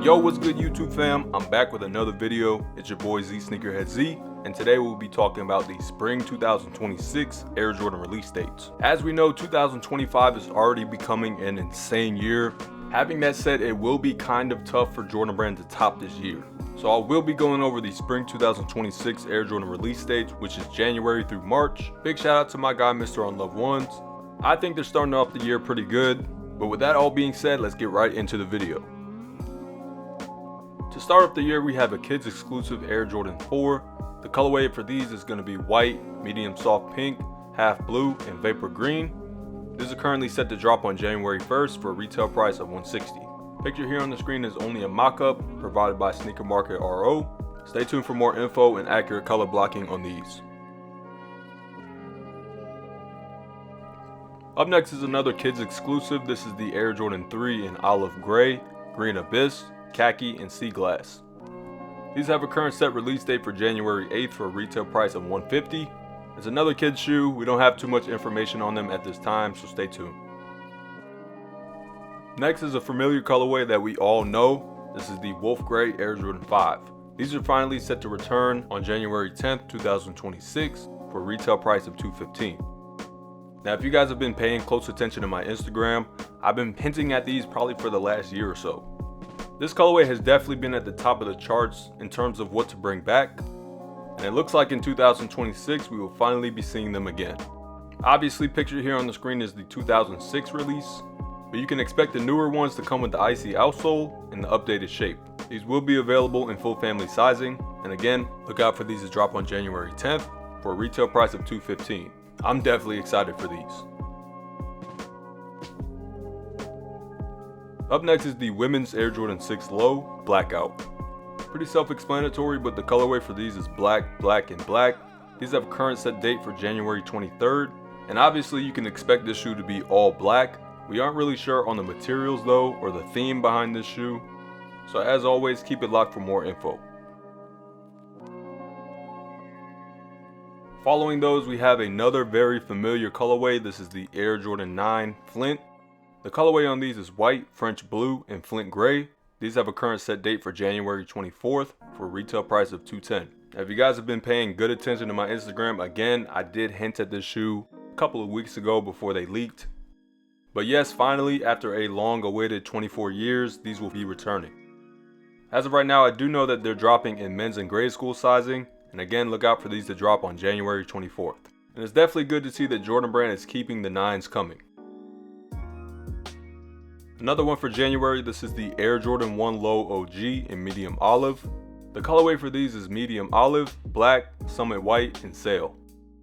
Yo, what's good YouTube fam? I'm back with another video. It's your boy zSneakerHeadz, and today we'll be talking about the Spring 2026 Air Jordan release dates. As we know, 2025 is already becoming an insane year. Having that said, it will be kind of tough for Jordan Brand to top this year. So I will be going over the Spring 2026 Air Jordan release dates, which is January through March. Big shout out to my guy Mr. Unloved Ones. I think they're starting off the year pretty good. But with that all being said, let's get right into the video. To start off the year, we have a kids exclusive Air Jordan 4. The colorway for these is going to be white, medium soft pink, half blue, and vapor green. This is currently set to drop on January 1st for a retail price of $160. Picture here on the screen is only a mock-up provided by Sneaker Market RO. Stay tuned for more info and accurate color blocking on these. Up next is another kids exclusive. This is the Air Jordan 3 in olive gray, green abyss, khaki, and sea glass. These have a current set release date for January 8th for a retail price of $150. It's another kid's shoe. We don't have too much information on them at this time, so stay tuned. Next is a familiar colorway that we all know. This is the Wolf Gray Air Jordan 5. These are finally set to return on January 10th, 2026 for a retail price of $215. Now, if you guys have been paying close attention to my Instagram, I've been hinting at these probably for the last year or so. This colorway has definitely been at the top of the charts in terms of what to bring back, and it looks like in 2026 we will finally be seeing them again. Obviously, pictured here on the screen is the 2006 release, but you can expect the newer ones to come with the icy outsole and the updated shape. These will be available in full family sizing, and again, look out for these to drop on January 10th for a retail price of $215. I'm definitely excited for these. Up next is the women's Air Jordan 6 Low Blackout. Pretty self-explanatory, but the colorway for these is black, black, and black. These have a current set date for January 23rd, and obviously you can expect this shoe to be all black. We aren't really sure on the materials though, or the theme behind this shoe. So as always, keep it locked for more info. Following those, we have another very familiar colorway. This is the Air Jordan 9 Flint. The colorway on these is white, French blue, and Flint gray. These have a current set date for January 24th for a retail price of $210. Now, if you guys have been paying good attention to my Instagram, again, I did hint at this shoe a couple of weeks ago before they leaked. But yes, finally, after a long awaited 24 years, these will be returning. As of right now, I do know that they're dropping in men's and grade school sizing. And again, look out for these to drop on January 24th. And it's definitely good to see that Jordan Brand is keeping the 9s coming. Another one for January, this is the Air Jordan 1 Low OG in medium olive. The colorway for these is medium olive, black, summit white, and sail.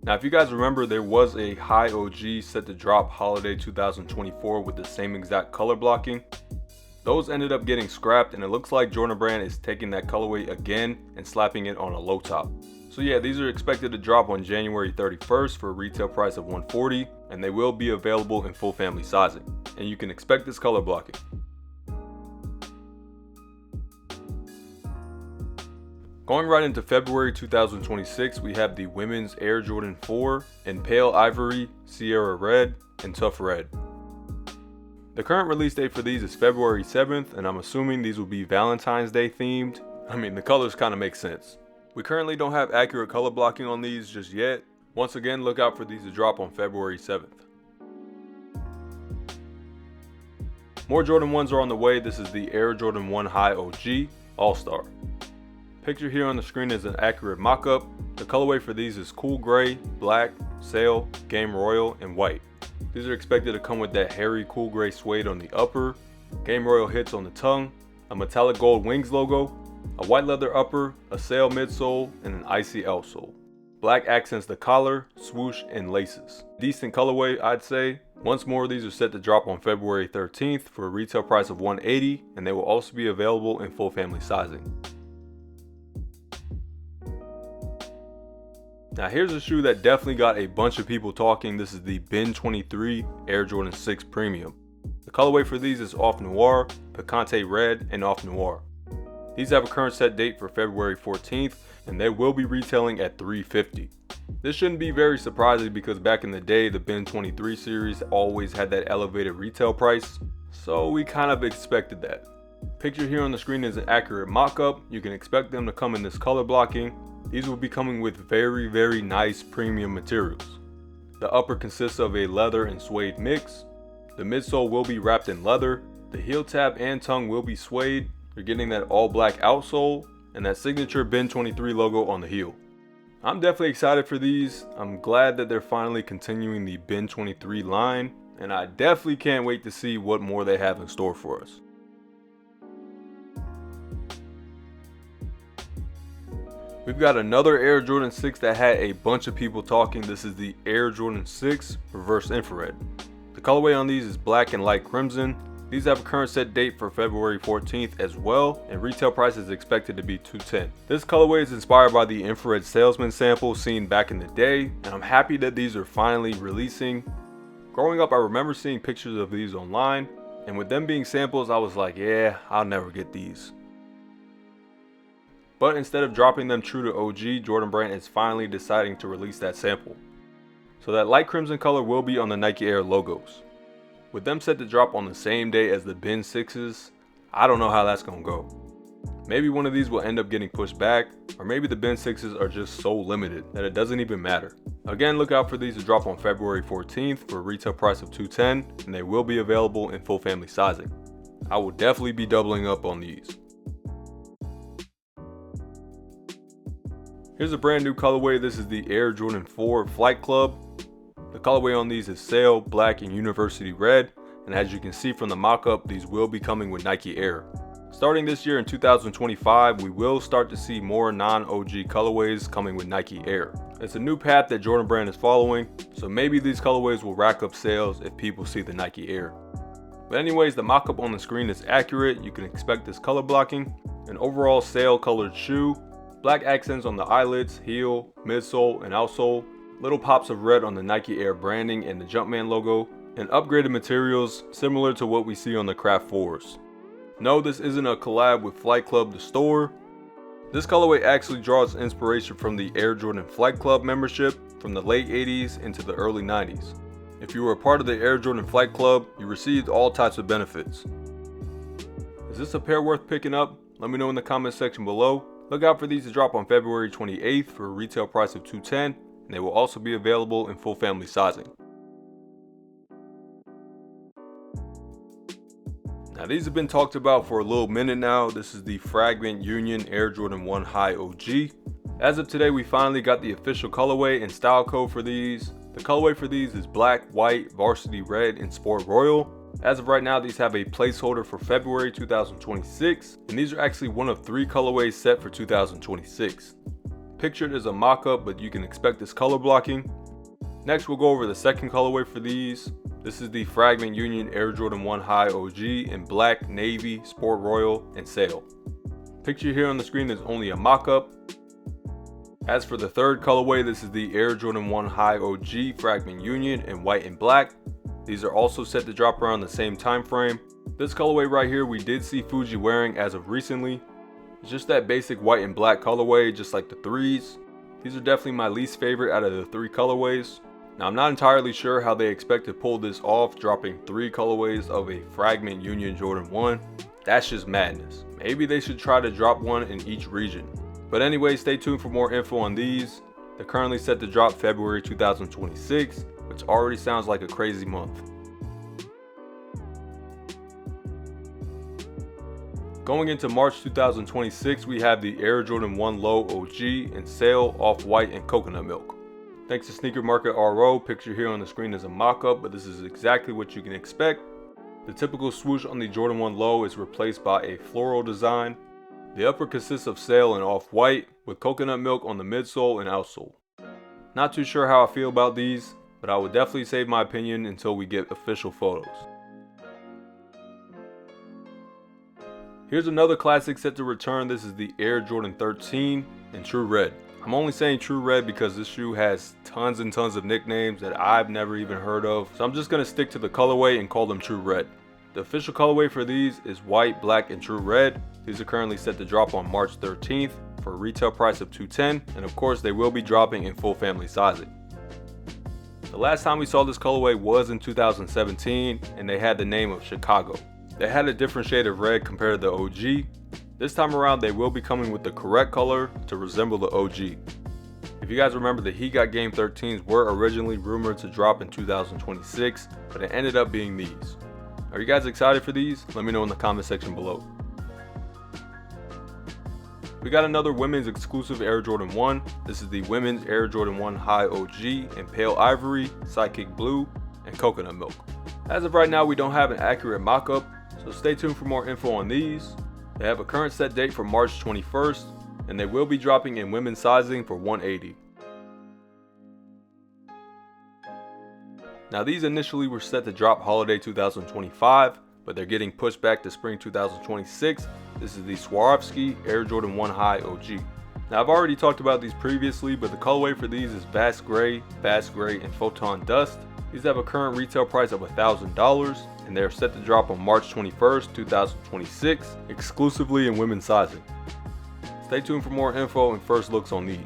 Now, if you guys remember, there was a high OG set to drop holiday 2024 with the same exact color blocking. Those ended up getting scrapped, and it looks like Jordan Brand is taking that colorway again and slapping it on a low top. So yeah, these are expected to drop on January 31st for a retail price of $140, and they will be available in full family sizing. And you can expect this color blocking. Going right into February 2026, we have the women's Air Jordan 4 in pale ivory, Sierra red, and tough red. The current release date for these is February 7th, and I'm assuming these will be Valentine's Day themed. I mean, the colors kind of make sense. We currently don't have accurate color blocking on these just yet. Once again, look out for these to drop on February 7th. More Jordan 1s are on the way. This is the Air Jordan 1 High OG All-Star. Picture here on the screen is an accurate mock-up. The colorway for these is cool gray, black, sail, game royal, and white. These are expected to come with that hairy cool gray suede on the upper, game royal hits on the tongue, a metallic gold wings logo, a white leather upper, a sail midsole, and an icy outsole. Black accents the collar, swoosh, and laces. Decent colorway, I'd say. Once more, these are set to drop on February 13th for a retail price of $180, and they will also be available in full family sizing. Now here's a shoe that definitely got a bunch of people talking. This is the BIN 23 Air Jordan 6 Premium. The colorway for these is Off Noir, Picante Red, and Off Noir. These have a current set date for February 14th, and they will be retailing at $350. This shouldn't be very surprising because back in the day, the BIN 23 series always had that elevated retail price, so we kind of expected that. Pictured here on the screen is an accurate mock-up. You can expect them to come in this color blocking. These will be coming with very nice premium materials. The upper consists of a leather and suede mix. The midsole will be wrapped in leather. The heel tab and tongue will be suede. You're getting that all black outsole and that signature BIN 23 logo on the heel. I'm definitely excited for these. I'm glad that they're finally continuing the BIN 23 line, and I definitely can't wait to see what more they have in store for us. We've got another Air Jordan 6 that had a bunch of people talking. This is the Air Jordan 6 Reverse Infrared. The colorway on these is black and light crimson. These have a current set date for February 14th as well, and retail price is expected to be $210. This colorway is inspired by the Infrared Salesman sample seen back in the day, and I'm happy that these are finally releasing. Growing up, I remember seeing pictures of these online, and with them being samples, I was like, yeah, I'll never get these. But instead of dropping them true to OG, Jordan Brand is finally deciding to release that sample. So that light crimson color will be on the Nike Air logos. With them set to drop on the same day as the BIN 6s, I don't know how that's going to go. Maybe one of these will end up getting pushed back, or maybe the BIN 6s are just so limited that it doesn't even matter. Again, look out for these to drop on February 14th for a retail price of $210, and they will be available in full family sizing. I will definitely be doubling up on these. Here's a brand new colorway. This is the Air Jordan 4 Flight Club. The colorway on these is sail, black, and university red. And as you can see from the mock-up, these will be coming with Nike Air. Starting this year in 2025, we will start to see more non-OG colorways coming with Nike Air. It's a new path that Jordan Brand is following, so maybe these colorways will rack up sales if people see the Nike Air. But anyways, the mock-up on the screen is accurate. You can expect this color blocking, an overall sail colored shoe, black accents on the eyelets, heel, midsole, and outsole, little pops of red on the Nike Air branding and the Jumpman logo, and upgraded materials similar to what we see on the Craft 4s. No, this isn't a collab with Flight Club the store. This colorway actually draws inspiration from the Air Jordan Flight Club membership from the late 80s into the early 90s. If you were a part of the Air Jordan Flight Club, you received all types of benefits. Is this a pair worth picking up? Let me know in the comment section below. Look out for these to drop on February 28th for a retail price of $210, and they will also be available in full family sizing. Now these have been talked about for a little minute now. This is the Fragment Union Air Jordan 1 High OG. As of today, we finally got the official colorway and style code for these. The colorway for these is black, white, varsity red, and sport royal. As of right now, these have a placeholder for February 2026, and these are actually one of 3 colorways set for 2026. Pictured is a mock-up, but you can expect this color blocking. Next, we'll go over the second colorway for these. This is the Fragment Union Air Jordan 1 High OG in black, navy, sport royal, and sail. Pictured here on the screen is only a mock-up. As for the third colorway, this is the Air Jordan 1 High OG Fragment Union in white and black. These are also set to drop around the same time frame. This colorway right here we did see Fuji wearing as of recently. It's just that basic white and black colorway, just like the 3s. These are definitely my least favorite out of the 3 colorways. Now I'm not entirely sure how they expect to pull this off, dropping 3 colorways of a Fragment Union Jordan 1. That's just madness. Maybe they should try to drop one in each region. But anyway, stay tuned for more info on these. They're currently set to drop February 2026. Which already sounds like a crazy month. Going into March 2026, we have the Air Jordan 1 Low OG in sail, off-white, and coconut milk. Thanks to Sneaker Market RO, picture here on the screen is a mock-up, but this is exactly what you can expect. The typical swoosh on the Jordan 1 Low is replaced by a floral design. The upper consists of sail and off-white, with coconut milk on the midsole and outsole. Not too sure how I feel about these, but I would definitely save my opinion until we get official photos. Here's another classic set to return. This is the Air Jordan 13 in True Red. I'm only saying True Red because this shoe has tons and tons of nicknames that I've never even heard of. So I'm just going to stick to the colorway and call them True Red. The official colorway for these is white, black, and True Red. These are currently set to drop on March 13th for a retail price of $210, and of course they will be dropping in full family sizing. The last time we saw this colorway was in 2017, and they had the name of Chicago. They had a different shade of red compared to the OG. This time around they will be coming with the correct color to resemble the OG. If you guys remember, the He Got Game 13s were originally rumored to drop in 2026, but it ended up being these. Are you guys excited for these? Let me know in the comment section below. We got another women's exclusive Air Jordan 1. This is the women's Air Jordan 1 High OG in pale ivory, sidekick blue, and coconut milk. As of right now, we don't have an accurate mock-up, so stay tuned for more info on these. They have a current set date for March 21st, and they will be dropping in women's sizing for $180. Now these initially were set to drop holiday 2025, but they're getting pushed back to spring 2026. This is the Swarovski Air Jordan 1 High OG. Now I've already talked about these previously, but the colorway for these is Vast Gray, and Photon Dust. These have a current retail price of $1,000, and they are set to drop on March 21st, 2026, exclusively in women's sizing. Stay tuned for more info and first looks on these.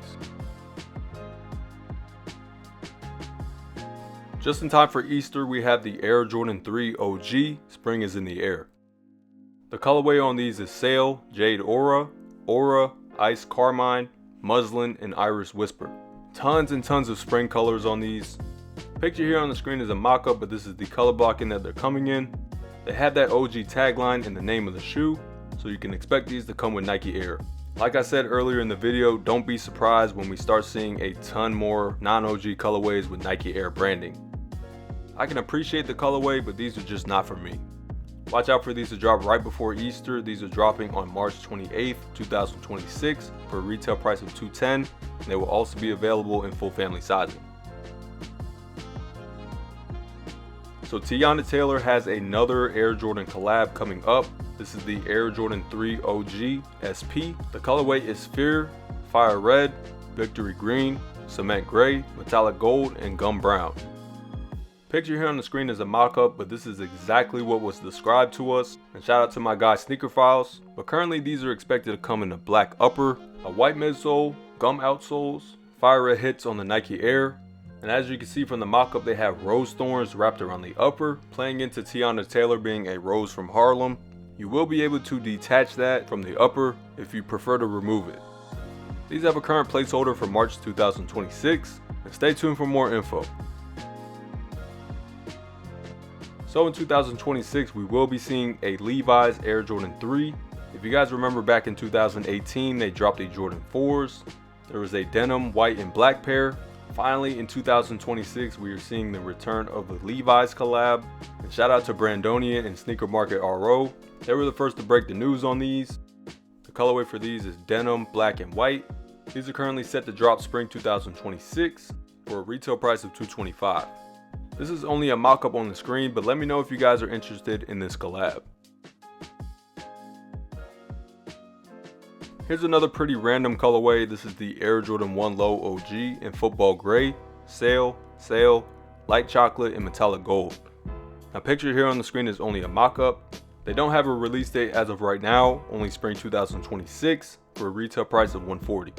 Just in time for Easter, we have the Air Jordan 3 OG. Spring is in the air. The colorway on these is Sail, Jade Aura, Ice Carmine, Muslin, and Iris Whisper. Tons and tons of spring colors on these. Picture here on the screen is a mock-up, but this is the color blocking that they're coming in. They have that OG tagline in the name of the shoe, so you can expect these to come with Nike Air. Like I said earlier in the video, don't be surprised when we start seeing a ton more non-OG colorways with Nike Air branding. I can appreciate the colorway, but these are just not for me. Watch out for these to drop right before Easter. These are dropping on March 28th, 2026 for a retail price of $210, and they will also be available in full family sizing. So Teyana Taylor has another Air Jordan collab coming up. This is the Air Jordan 3 OG SP. The colorway is Fear, Fire Red, Victory Green, Cement Gray, Metallic Gold, and Gum Brown. Picture here on the screen is a mock-up, but this is exactly what was described to us. And shout out to my guy Sneaker Files. But currently these are expected to come in a black upper, a white midsole, gum outsoles, fire red hits on the Nike Air. And as you can see from the mock-up, they have rose thorns wrapped around the upper, playing into Teyana Taylor being a rose from Harlem. You will be able to detach that from the upper if you prefer to remove it. These have a current placeholder for March 2026, and stay tuned for more info. So in 2026, we will be seeing a Levi's Air Jordan 3. If you guys remember back in 2018, they dropped the Jordan 4s. There was a denim white and black pair. Finally, in 2026, we are seeing the return of the Levi's collab. And shout out to Brandonian and Sneaker Market RO. They were the first to break the news on these. The colorway for these is denim, black, and white. These are currently set to drop spring 2026 for a retail price of $225. This is only a mock-up on the screen, but let me know if you guys are interested in this collab. Here's another pretty random colorway. This is the Air Jordan 1 Low OG in football gray, sail, light chocolate, and metallic gold. Now picture here on the screen is only a mock-up. They don't have a release date as of right now, only spring 2026 for a retail price of $140.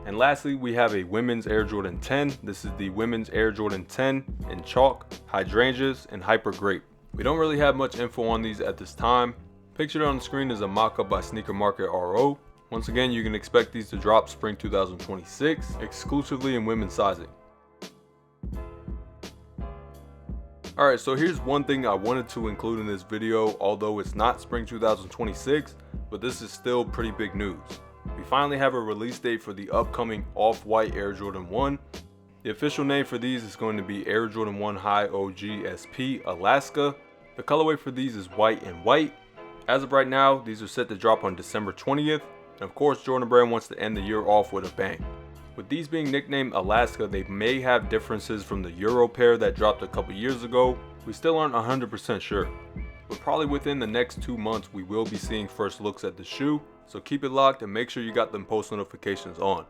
And lastly, we have a women's Air Jordan 10. This is the women's Air Jordan 10 in chalk, hydrangeas, and hyper grape. We don't really have much info on these at this time. Pictured on the screen is a mock-up by Sneaker Market RO. Once again, you can expect these to drop spring 2026, exclusively in women's sizing. Alright, so here's one thing I wanted to include in this video, although it's not spring 2026, but this is still pretty big news. We finally have a release date for the upcoming off-white Air Jordan 1. The official name for these is going to be Air Jordan 1 High OG SP Alaska. The colorway for these is white and white. As of right now, these are set to drop on December 20th. And of course, Jordan Brand wants to end the year off with a bang. With these being nicknamed Alaska, they may have differences from the Euro pair that dropped a couple years ago. We still aren't 100% sure. But probably within the next 2 months, we will be seeing first looks at the shoe. So keep it locked and make sure you got them post notifications on.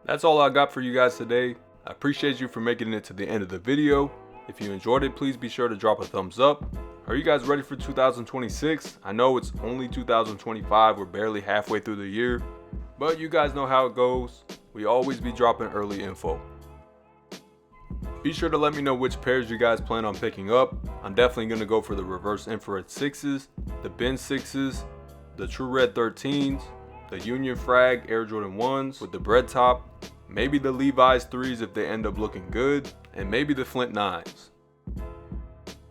That's all I got for you guys today. I appreciate you for making it to the end of the video. If you enjoyed it, please be sure to drop a thumbs up. Are you guys ready for 2026? I know it's only 2025, we're barely halfway through the year. But you guys know how it goes. We always be dropping early info. Be sure to let me know which pairs you guys plan on picking up. I'm definitely going to go for the reverse infrared 6s, the bin 6s, the True Red 13s, the Union Frag Air Jordan 1s with the bread top, maybe the Levi's 3s if they end up looking good, and maybe the Flint 9s.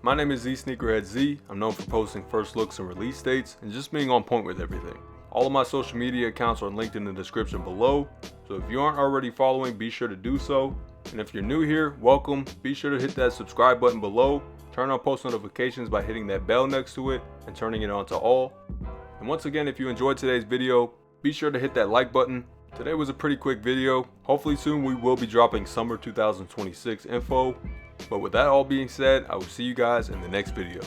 My name is zSneakerHeadz. I'm known for posting first looks and release dates and just being on point with everything. All of my social media accounts are linked in the description below, so if you aren't already following, be sure to do so. And if you're new here, welcome. Be sure to hit that subscribe button below, turn on post notifications by hitting that bell next to it and turning it on to all. And once again, if you enjoyed today's video, be sure to hit that like button. Today was a pretty quick video. Hopefully soon we will be dropping summer 2026 info. But with that all being said, I will see you guys in the next video.